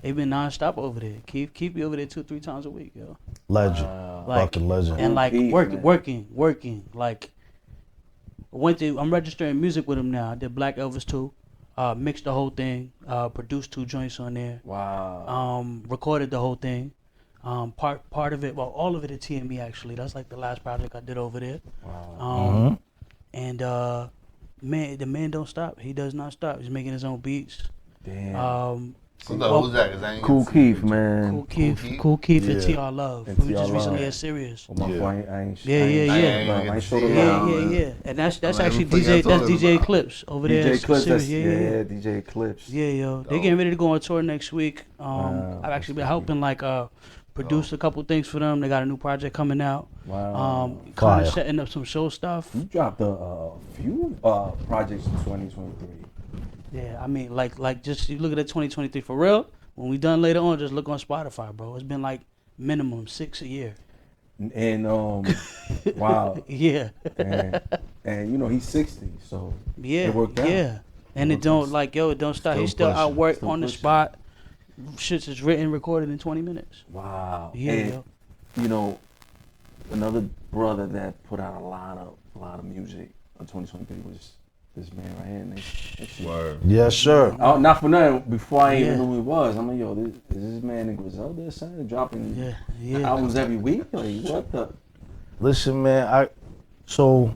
they've been nonstop over there. Keep you over there 2-3 times a week, yo. Legend. Fucking legend. And like Beat, working. Like I'm registering music with him now. I did Black Elvis too. Mixed the whole thing. Produced 2 joints on there. Wow. Recorded the whole thing. Part of it, well, all of it at TME actually. That's like the last project I did over there. Wow. And man, the man don't stop. He does not stop. He's making his own beats. Damn. Who's that? 'Cause I ain't Cool seen Keith, you. man. Cool Keith and Yeah. TR Love. And We TR just recently Love. had Serious. Oh, my boy, I ain't Yeah. I ain't showed him around. Yeah. And that's I'm actually like, DJ. That's I'm talking DJ about. Eclipse over there. DJ Clips, Serious. yeah, DJ Clips. Yeah, yo. They getting ready to go on tour next week. I've actually been helping produce a couple things for them. They got a new project coming out. Wow. Kind Fire. of setting up some show stuff. You dropped a few projects in 2023. Yeah, I mean, like just you look at it 2023 for real. When we done later on, just look on Spotify, bro. It's been like minimum 6 a year. And wow. Yeah. And you know he's 60, so Yeah. it worked out. Yeah. And it don't it don't stop. He's still pushing, out work still on the pushing. spot. Shit's is written, recorded in 20 minutes. Wow. Yeah, And, yo. you know, another brother that put out a lot of music in 2023 was this man right here. And they Word. Yes, sir. not for nothing. Before I even Yeah. knew who he was, I'm like, yo, is this man in Griselda son dropping Yeah. albums every week? Like, what the? Listen, man. So,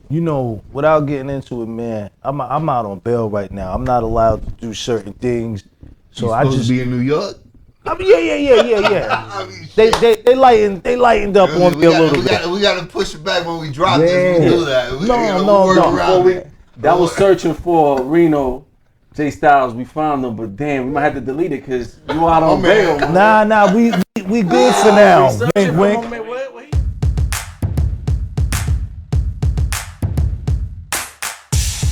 you know, without getting into it, man, I'm out on bail right now. I'm not allowed to do certain things. So You I supposed just to be in New York. I mean, yeah. I mean, They lightened up on me a little bit. We gotta push it back when we drop this. We do that. We No. around it. That was searching for Reno, J.Stylez. We found them, but damn, we might have to delete it because you out on bail. Man. Nah, we good for now. Wink, wink.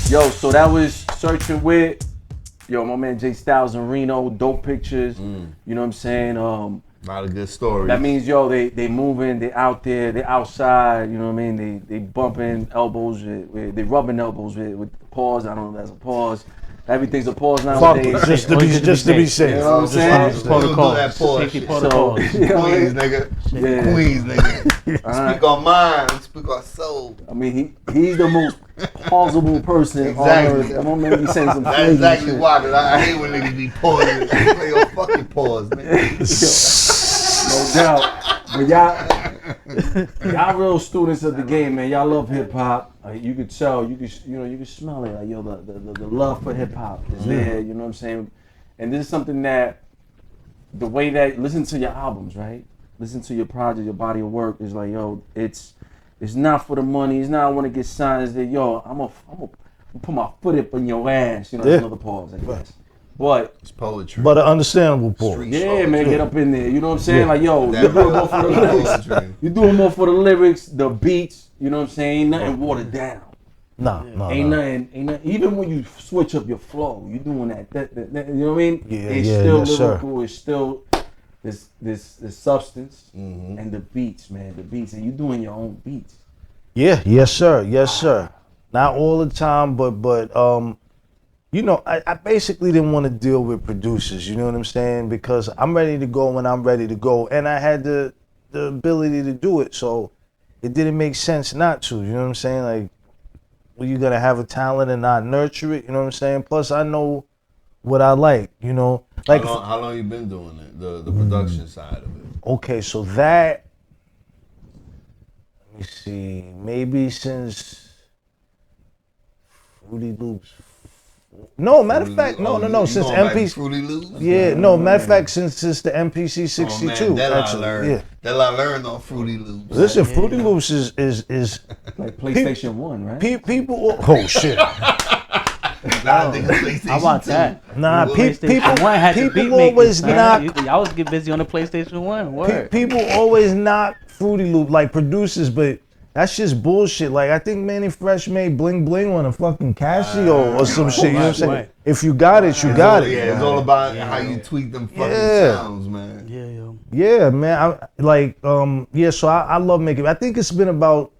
Yo, so that was searching with my man J.Stylez and Reno, dope pictures. You know what I'm saying? A lot of good stories. That means they moving, they out there, they outside. You know what I mean? They bumping elbows, they rubbing elbows with pause. I don't know if that's a pause. Everything's a pause Fuck nowadays. it, just to be safe. You know what I'm saying? Protocol. That pause. Safety shit. protocol. So, you know what I Queens, mean? nigga. Yeah. Queens, nigga. Speak our mind. Speak our soul. I mean, he's the most plausible person Exactly. on earth. I'm gonna maybe saying some That's crazy exactly shit. why. Cause I hate when niggas be pausing. Play your fucking pause, man. No doubt. But y'all real students of the game, man. Y'all love hip hop. You could tell, you could smell it. Like, yo, the love for hip hop is there. You know what I'm saying? And this is something that the way that listen to your albums, right? Listen to your project, your body of work is like, yo, it's It's not for the money. It's not I want to get signed. It's that, yo, I'm gonna put my foot up in your ass. You know, that's another pause, I guess. But it's poetry. But an understandable pause. Yeah, man, get up in there. You know what I'm saying? Yeah. Like, yo, you're doing more for the lyrics. You're doing more for the lyrics, the beats. You know what I'm saying? Ain't nothing watered down. Ain't nothing. Even when you switch up your flow, you doing that. You know what I mean? It's still lyrical. It's still this substance and the beats, man. The beats, and you doing your own beats. Yeah, yes sir. Not all the time, but you know, I basically didn't want to deal with producers. You know what I'm saying? Because I'm ready to go when I'm ready to go, and I had the ability to do it, so it didn't make sense not to. You know what I'm saying? Like, well, you gotta have a talent and not nurture it. You know what I'm saying? Plus, I know what I like. You know, like how long you been doing it? The production side of it. Okay, so that, let me see, maybe since Fruity Loops. No, matter of fact, no. Since MPC. Fruity Loops? Yeah, no, matter of fact, since the MPC 62. Oh, man, that actually, I learned. yeah. That I learned on Fruity Loops. Listen, Fruity Loops is like PlayStation 1, right? People, oh shit. How about that? Nah, people always knock. I was get busy on the PlayStation 1. Word. People always knock Fruity Loop, like producers, but that's just bullshit. Like, I think Manny Fresh made Bling Bling on a fucking Casio or some shit. You know what I'm saying? Right. If you got it, you got it. Yeah, it's all about how you tweak them fucking sounds, man. Yeah, man. So I love making. I think it's been about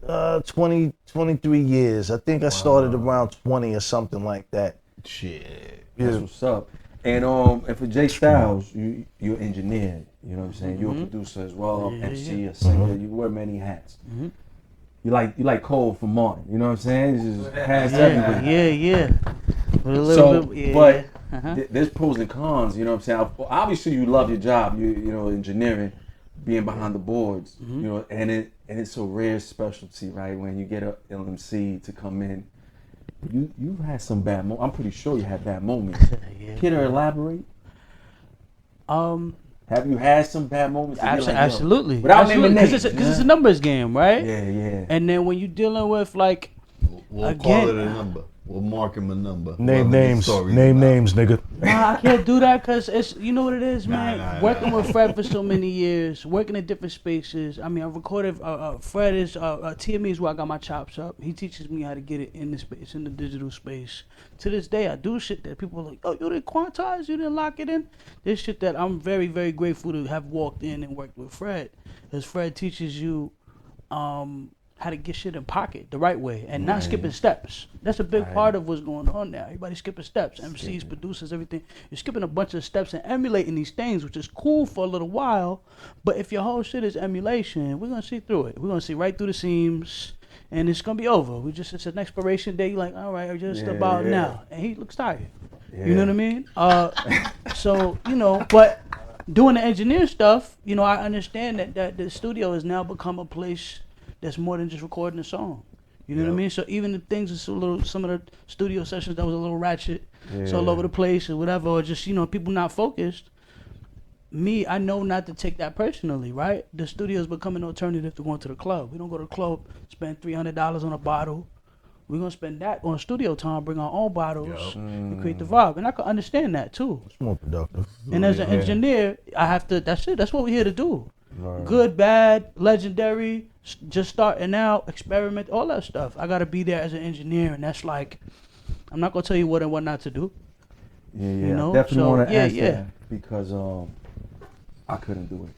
23 years. I think I started around 20 or something like that. Shit. That's what's up. And for J.Stylez, you're an engineer. You know what I'm saying? You're a producer as well, MC, a singer. You wear many hats. You like Cole from Martin. You know what I'm saying? It's just hats everywhere. Yeah. There's pros and cons. You know what I'm saying? Obviously, you love your job. You know, engineering, being behind the boards. You know, and it's a rare specialty, right? When you get an MC to come in. You've had some bad moments. I'm pretty sure you had bad moments. Can you elaborate? Have you had some bad moments? Absolutely. Without naming names. Because it's a numbers game, right? Yeah. And then when you're dealing with, like, we'll call it a number. We'll mark him a number. Name names, nigga. Nah, I can't do that because it's, you know what it is, man. Working with Fred for so many years, working in different spaces. I mean, I recorded. Fred is TME is where I got my chops up. He teaches me how to get it in the space, in the digital space. To this day, I do shit that people are like, oh, you didn't quantize, you didn't lock it in. This shit that I'm very, very grateful to have walked in and worked with Fred, because Fred teaches you how to get shit in pocket the right way and not skipping steps. That's a big part of what's going on now. Everybody skipping steps. MCs, producers, everything. You're skipping a bunch of steps and emulating these things, which is cool for a little while. But if your whole shit is emulation, we're going to see through it. We're going to see right through the seams, and it's going to be over. It's an expiration date. You're like, all right, just about now. And he looks tired. Yeah. You know what I mean? So, you know, but doing the engineer stuff, you know, I understand that the studio has now become a place that's more than just recording a song. You know what I mean? So even the things that's some of the studio sessions that was a little ratchet, so all over the place or whatever, or just, you know, people not focused. Me, I know not to take that personally, right? The studio's become an alternative to going to the club. We don't go to the club, spend $300 on a bottle. We're gonna spend that on studio time, bring our own bottles, and create the vibe. And I can understand that too. It's more productive. And as an engineer, I have to, that's it, that's what we're here to do. Right. Good, bad, legendary, just starting out, experiment, all that stuff. I gotta be there as an engineer, and that's like, I'm not gonna tell you what and what not to do. Yeah. You know? I definitely want to ask that because I couldn't do it.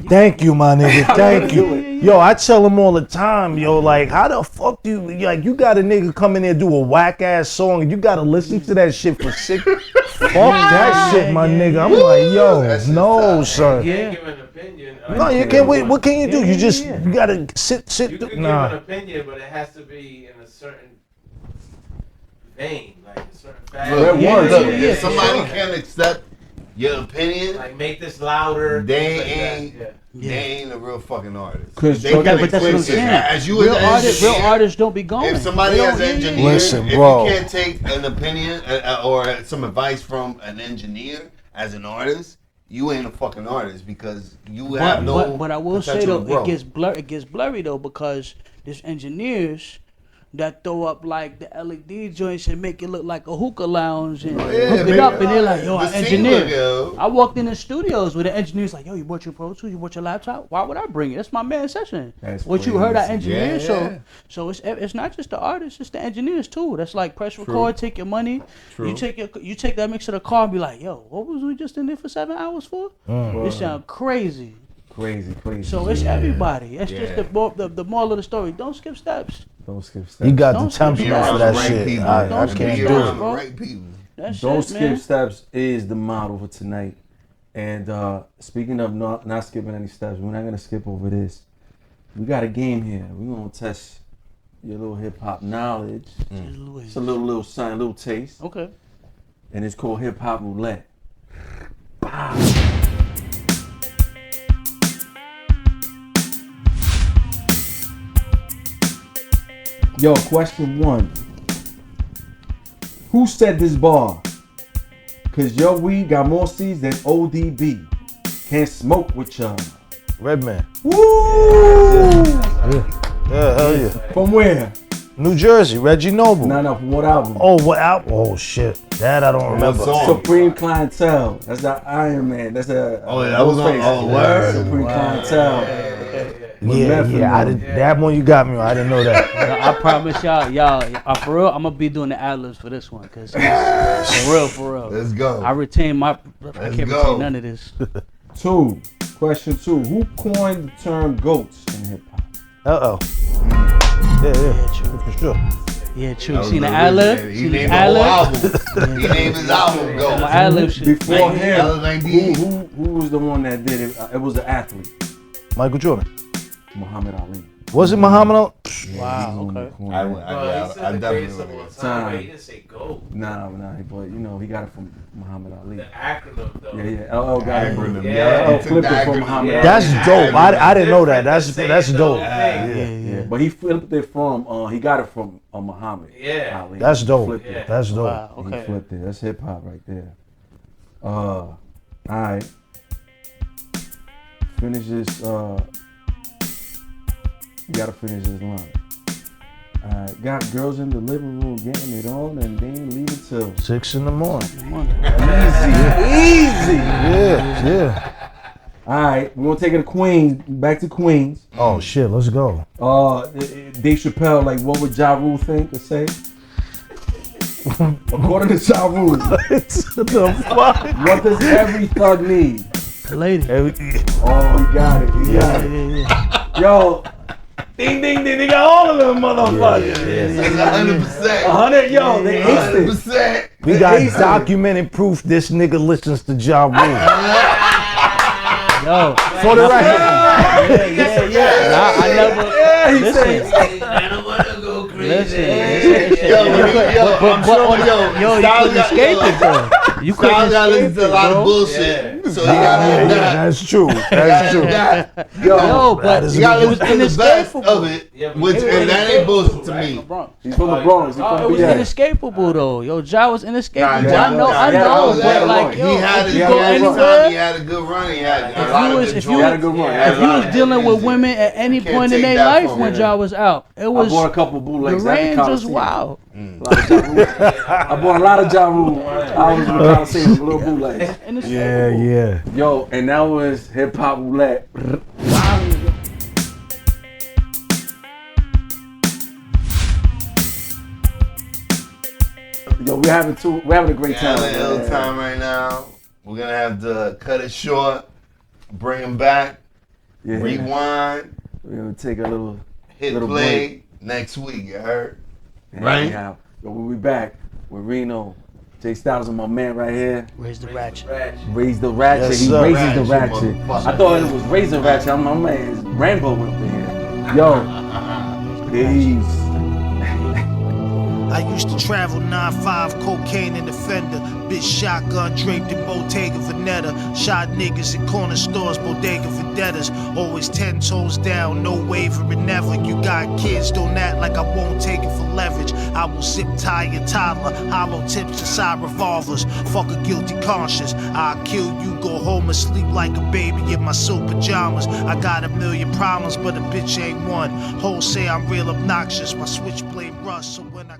Thank you, my nigga. Thank you. Yo, I tell them all the time, yo, like, how the fuck do you, like, you got a nigga come in there do a whack ass song and you gotta listen to that shit for 6. Fuck that shit, my nigga. I'm like, yo, no, son. Yeah. Give an opinion. No, you can't wait. What can you do? You gotta sit. You can give an opinion, but it has to be in a certain vein, like a certain fashion. If somebody can't accept your opinion, like make this louder. They ain't a real fucking artist. But that's what I'm saying. Real artists don't be going. If somebody has an engineer, if you can't take an opinion or some advice from an engineer as an artist, you ain't a fucking artist because you have no. But I will say potential though, to grow. it gets blurry though because there's engineers that throw up like the LED joints and make it look like a hookah lounge and hook it up, and they're like, yo, an engineer. I walked in the studios with the engineers like, yo, you bought your Pro Tools, you bought your laptop? Why would I bring it? That's my man's session. That's what you heard, I crazy. engineer. Yeah. So it's not just the artists, it's the engineers too. That's like press record, take your money. True. You take that mix to the car and be like, yo, what was we just in there for 7 hours for? It sound crazy. Crazy. So it's everybody. It's just the moral of the story. Don't skip steps. Don't skip steps. You got Don't the temperament skip for that steps. shit. People. I Don't can't skip do steps, it. bro. Right people. That's Don't it, skip man. steps is the model for tonight. And speaking of not skipping any steps, we're not gonna skip over this. We got a game here. We're gonna test your little hip hop knowledge. It's a little sign, a little taste. Okay. And it's called hip hop roulette. Yo, question 1. Who said this bar? Cause your weed got more seeds than ODB. Can't smoke with y'all. Redman. Woo! Yeah, hell yeah. From where? New Jersey, Reggie Noble. No, from what album? Oh, what album? Oh shit, that I don't remember. Supreme Clientele. That's the Iron Man. That's the that was on word. Supreme Clientele. Yeah. I didn't. That one you got me on. I didn't know that. I promise y'all, for real, I'm gonna be doing the ad-libs for this one, cause for real. Let's go. I retain my. I can't retain none of this. Question 2. Who coined the term goats in hip hop? Yeah, true. For sure. Yeah, true. Seen the ad-lib? He named the whole album. He named his album Go. My ad-lib shit. Before him, who was the one that did it? It was an athlete. Michael Jordan. Muhammad Ali. Was it Muhammad Ali? Wow, okay. I definitely would. He didn't say go. Nah, but you know, he got it from Muhammad Ali. The acronym though. Yeah. LL got it from Yeah. flipped it from Muhammad Ali. That's dope. I didn't know that. That's dope. Yeah. But he flipped it from, he got it from Muhammad Ali. That's dope. He That's dope. Wow, okay. He flipped it. That's hip hop right there. All right. Finish this. You gotta finish this line. Got girls in the living room getting it on and they ain't leaving till 6 in the morning. Easy. Yeah. All right, we're gonna take it to Queens. Back to Queens. Oh shit, let's go. Dave Chappelle, like, what would Ja Rule think or say? According to Ja Rule, The fuck? what does every thug need? The lady. Oh, he got it. He got it. Yeah. Yo, ding, ding, ding. They got all of them motherfuckers. That's 100%. 100, yo, they aced it. 100%. We got documented proof this nigga listens to Ja Rule. Yo. For the record. Yeah. I never. He Listen. said, I don't wanna go crazy. Listen. Yo, You couldn't escape it though. You couldn't Styles gotta listen escape to a it, lot of bro. bullshit. So you gotta That's true. That's true. Yo, but you gotta it was listen to the best inescapable. of it, and that ain't bullshit to me. he's from the Bronx. He's Oh, from it was BA. inescapable though. Yo, Ja was inescapable. Nah, I know, he but had a like, run. yo, He had if a you good go time. He anywhere, had a good run. He had a lot of good if joints. He had a good run. you was dealing with women at any Can't point in take their that life from when him. Ja was out, it I was bought a couple the bootlegs. at the range was Coliseum. wild. I bought a lot of Ja Rule. I was in the Coliseum with little bootlegs. Yeah. Yo, and that was hip hop roulette. Yo, we're having a great time. Having a ill time right now. We're gonna have to cut it short, bring him back, rewind, We're gonna take a little hit little play next week. You heard? break. Right. Yo, we'll be back with Reno, J.Stylez, and my man right here. Raise the ratchet. Raise the ratchet. Yes, He sir. raises the Ratchet, ratchet. motherfucker. I thought it was raising ratchet. My man is Rambo up in here. Yo, peace. I used to travel 9-5 cocaine in the fender. Bitch shotgun draped in Bottega Veneta. Shot niggas in corner stores, Bodega Vendettas. Always 10 toes down, no wavering never. You got kids, don't act like I won't take it for leverage. I will sip tie your toddler, hollow tips inside revolvers. Fuck a guilty conscience. I'll kill you, go home and sleep like a baby in my silk pajamas. I got a million problems, but a bitch ain't one. Hoes say I'm real obnoxious, my switchblade rust, so when I